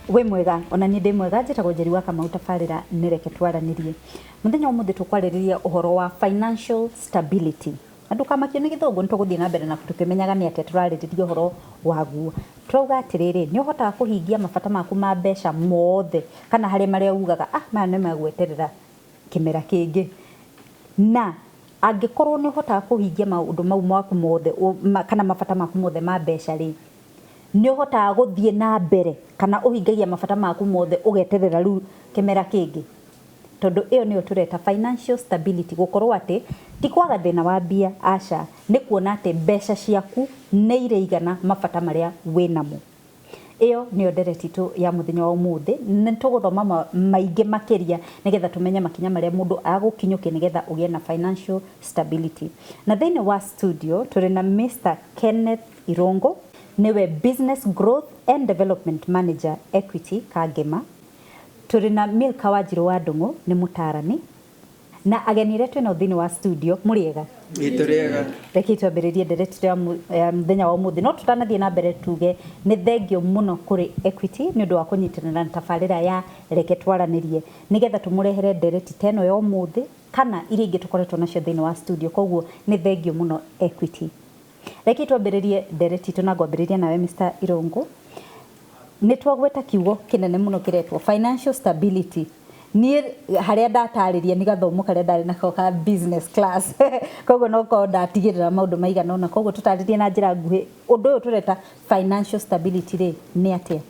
we mwega ona ni ndi mwega njitagwo Njeri wa Kamau tabarira nireke twaranirie muthenya umuthi tukwariria uhoro wa financial stability andu kamakio ni githongo nituguthie na mbere na tukimenyaga ni atia turaririria uhoro waguo turauga atiriri ni uhota kuhingia mabata maku ma mbeca mothe kana hari maria ugaga maya ni magweterera kimera kingi na angikorwo ni uhota kuhingia maundu mau maku mothe kana mabata maku mothe ma mbeca ri ni uhota guthie na mbere kana uhingagia mabata maku mothe ugeterera ru kimera kingi tondu iyo niyo tureta financial stability gukorwo ati ti kwaga thina wa bia aca ni kuona ati mbeca ciaku ni ireigana mabata maria winamo iyo niyo ndereti tu ya muthenya wa umuthi ni tuguthoma maingi makiria nigetha tumenye makinya maria mundu agukinyukia nigetha ugie na financial stability na thini wa studio turi na Mr. Kenneth Irongo niwe Business Growth and Development Manager Equity Kangema turi na Milka Wanjiru wa Ndungu ni mutarani na ageni retu no thini wa studio muriega ituriega reke twambiririe ndereti ya muthenya wa umuthi no tutanathie na mbere tuge ni thengio muno kuri Equity ni undu wa kunyitanira na tabarira ya reke twaranirie nigetha tumurehere ndereti teno ya umuthi kana iri ingi tukoretwo nacio thini wa studio koguo ni thengio muno Equity reke twambiririe ndereti tunagwambiriria nawe Mr. Irongo ni twagweta kiugo kinene muno kiretwo financial stability ni haria ndatariria ni gathomo karia ndari nako ka business class koguo no ko ndatigirira maundu maigana ona koguo tutaririe na njira nguhi undu uyu tureta financial stability ri ni atia.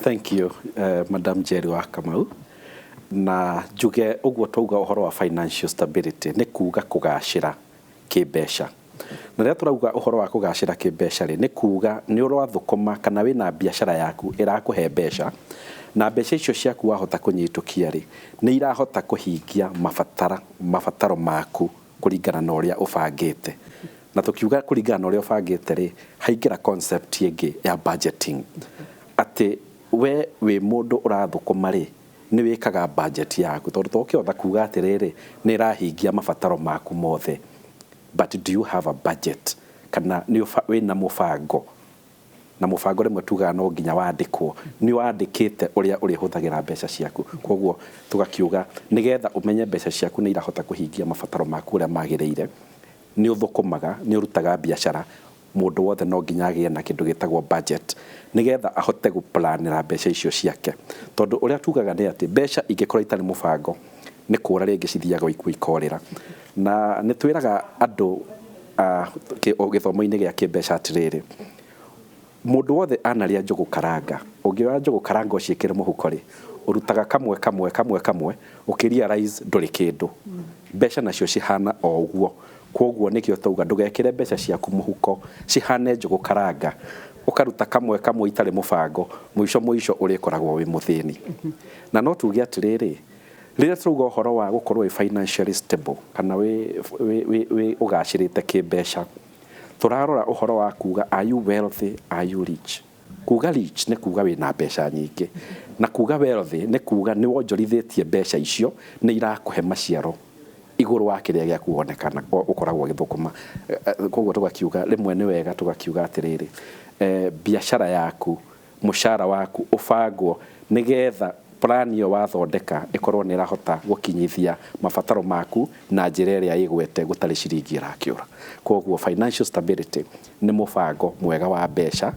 Thank you Madam Njeri wa Kamau na njuge uguo twauga uhoro wa financial stability ni kuga kugacira kimbeca na ria turauga uhoro wa kugacira kimbeca ri ni kuga ni urathukuma kana wina biashara yaku irakuhe mbeca na mbeca icio ciaku wahota kunyitukia ri ni irahota kuhingia mabataro maku kuringana na uria ubangite na tukiuga kuringana na uria ubangite ri haingira concept ingi ya budgeting ati we mundu urathukuma ri ni wikaga budget yaku tondu tokihota kuga atiriri ni irahingia mabataro maku mothe but do you have a budget kana ni wina mubango na mubango rimwe tuga no nginya wandikwo ni wandikite uria huthagira mbeca ciaku koguo tugakiuga nigetha umenye mbeca ciaku ni irahota kuhingia mabataro maku uria magiriire ni uthukumaga ni urutaga biashara mundu wothe no nginya agie na kindu gitagwo budget nigetha ahote guplanira mbeca icio ciake tondu uria tugaga ni ati mbeca ingikora itari mubango ni kura ringi cithiaga ikorera na ni twiraga andu githomo-ini gia kimbeca atiriri mundu wothe analia njugu karanga ungiwa njugu karanga uciikire muhuko ri urutaga kamwe ukiria rise nduri kindu mbeca nacio cihana o uguo koguo nikio tauga ndugekire mbeca ciaku muhuko cihane njugu karanga ukaruta kamwe itari mubango muico urikoragwo wi muthini na no tuge atiriri riria turuga uhoro wa gukorwo financially stable kana we ugacirite kimbeca turarora uhoro wa kuga are you wealthy are you rich kuga rich ne kuga wina mbeca nyingi na kuga wealthy ne kuga ni wonjorithitie mbeca icio ni irakuhe maciaro iguru wa kiria gia kuonekana ukoragwo githukuma koguo tugakiuga rimwe ni wega tugakiuga atiriri biashara yaku mushara waku ubangwo nigetha plan yo wathondeka ikorwo ni irahota gukinyithia mabataro maku na njira iria igwete gutari ciringi irakiura koguo financial stability ni mubango mwega wa mbeca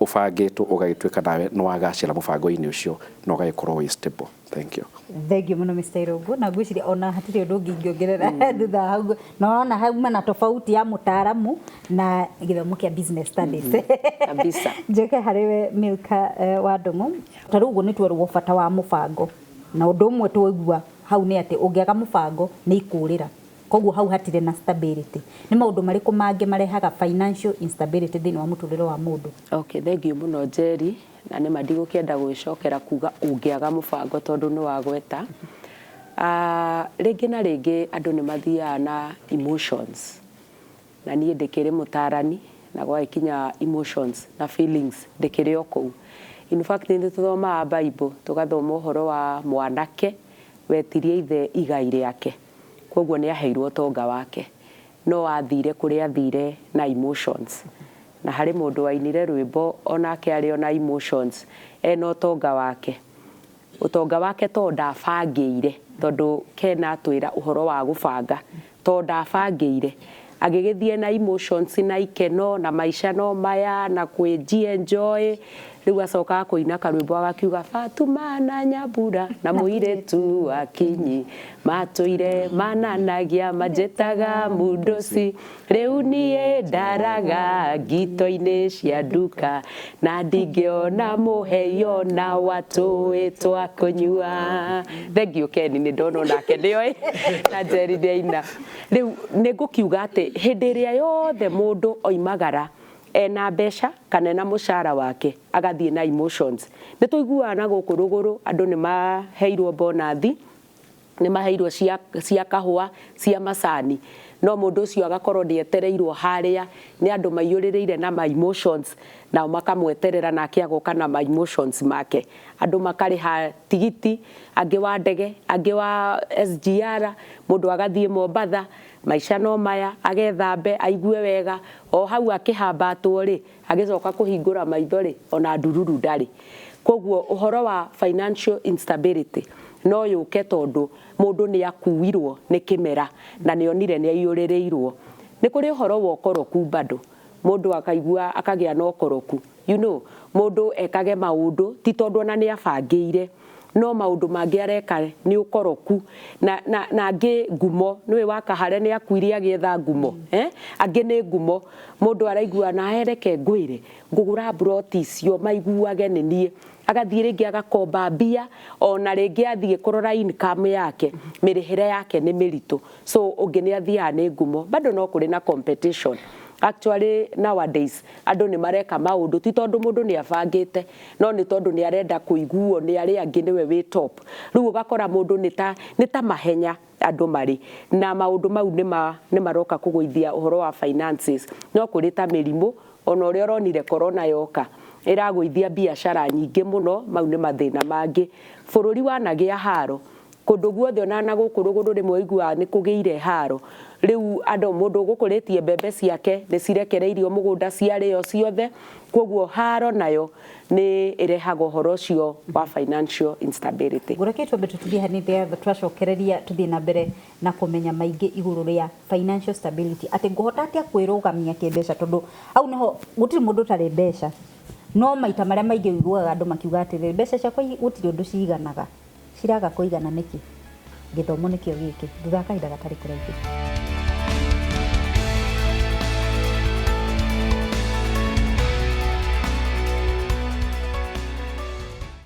ubangitwo ugagituika nawe no wagacira mubango-ini ucio no gagikorwo wi stable. Thank you. Thank you muno Mr. Irongo na ngwiciria ona hatiri undu ngiongerera thutha hau no ona hau mana tofauti ya mutaaramu na githomo kia business studies kabisa njeke hariwe Milka wa Ndungu tarugo ni twerwo bata wa mubango na undu umwe twigua hau ni ati ungiaga mubango ni ikurira koguo hau hatire na stability ni maundu mariku mangi marehaga financial instability thini wa muturiro wa mundu. Okay, thank you muno Njeri na ni mandigo kienda gwicokera kuga ungiaga mubango tondu ni wagweta ringi na ringi andu ni mathiaga na emotions na nie ndikiri mutarani na gwakinya emotions na feelings ndikiri okou. In fact ni tuthomaga Bible tugathoma uhoro wa mwanake wetirie ithe igai riake koguo ni aheirwo tonga wake no athire kuria athire na emotions na harĩ mũndũ wainire rwĩmbo onake arĩ ona emotions ena ũtonga wake. Ũtonga wake to ndabangĩire tondũ Ken atwĩra ũhoro wa gũbanga to ndabangĩire agĩgĩthiĩ na emotions na ikeno na maisha no maya na kwĩenjoy rĩu acoka kũina karwĩmbo agakiuga Fatuma na Nyambura na mũirĩtu wa Kinyi matũire mananagia manjĩtaga mundoci rĩu niĩ ndaraga ngito-inĩ cia nduka na ndingĩona mũheyo na watũĩ twa kũnyua. Thengio Ken, nĩ ndona onake nĩoĩ na Njeri nĩaina. Rĩu nĩngũkiuga atĩ hĩndĩ ĩrĩa yothe mũndũ oimagara ena mbeca kana ena mũcara wake agathiĩ na emotions, nĩ tũiguaga na gũkũ rũgũrũ andũ nĩ maheirwo bonathi, nĩ maheirwo cia kahũa cia macani, no mũndũ ũcio agakorwo nĩetereirwo harĩa nĩ andũ maiyũrĩrĩire na ma emotions nao makamweterera nake agoka na ma emotions make. Andũ makarĩha tigiti, angĩ wa ndege, angĩ wa SGR, mũndũ agathiĩ Mombatha, maisha no maya, agethambe aigue wega, o hau akĩhambatwo rĩ agĩcoka kũhingũra maitho rĩ ona ndururu ndarĩ. Koguo ũhoro wa financial instability no yũke tondũ mũndũ nĩ akuirwo nĩ kĩmera na nĩonire nĩ aiyũrĩrĩirwo. Nĩ kũrĩ ũhoro wa ũkoroku bado, mũndũ akaigua akagĩa na ũkoroku, mũndũ ekage maũndũ ti tondũ ona nĩ abangĩire, no maũndũ mangĩ areka nĩ ũkoroku na angĩ ngumo, nĩwe Wakahare nĩ akuire agĩetha ngumo, angĩ nĩ ngumo, mũndũ araigua na hereke ngwĩre ngũgũra broti icio maiguage nĩ niĩ, agathiĩ rĩngĩ agakomba mbia, ona rĩngĩ athiĩ kũrora income yake mĩrĩhĩre yake nĩ mĩritũ, so ũngĩ nĩ athiaga nĩ ngumo. Bado no kũrĩ na competition. Actually nowadays andũ nĩ mareka maũndũ ti tondũ mũndũ nĩ abangĩte, no nĩ tondũ nĩ arenda kũiguo nĩ arĩa angĩ nĩwe wĩ top. Rĩu ũgakora mũndũ nĩ ta mahenya andũ marĩ na maũndũ mau nĩ maroka kũgũithia ũhoro wa finances. No kũrĩ ta mĩrimũ, ona ũrĩa ũronire corona yoka ĩragũithia biacara nyingĩ mũno, mau nĩ mathĩna mangĩ. Bũrũri wanagĩa haro, kũndũ guothe ona na gũkũ rũgũrũ rĩmwe ũiguaga nĩ kũgĩire haro. Rĩu andũ mũndũ gũkũrĩtie mbembe ciake nĩ cirekereirio mũgũnda ciarĩo ciothe, koguo haro nayo nĩ ĩrehaga ũhoro ũcio wa financial instability. Gũreke twambe tũthiĩ hanithe twacokereria tũthiĩ na mbere na kũmenya maingĩ igũrũ rĩa financial stability, atĩ ngũhota atĩa kwĩrũgamia kĩmbeca tondũ au nĩho gũtirĩ mũndũ ũtarĩ mbeca, no maita marĩa maingĩ ũiguaga andũ makiuga atĩ mbeca ciakwa gũtirĩ ũndũ ciganaga, ciraga kũigana nĩkĩ? Gĩthomo nĩkĩo gĩkĩ thutha wa kahinda gatarĩ kũraihu.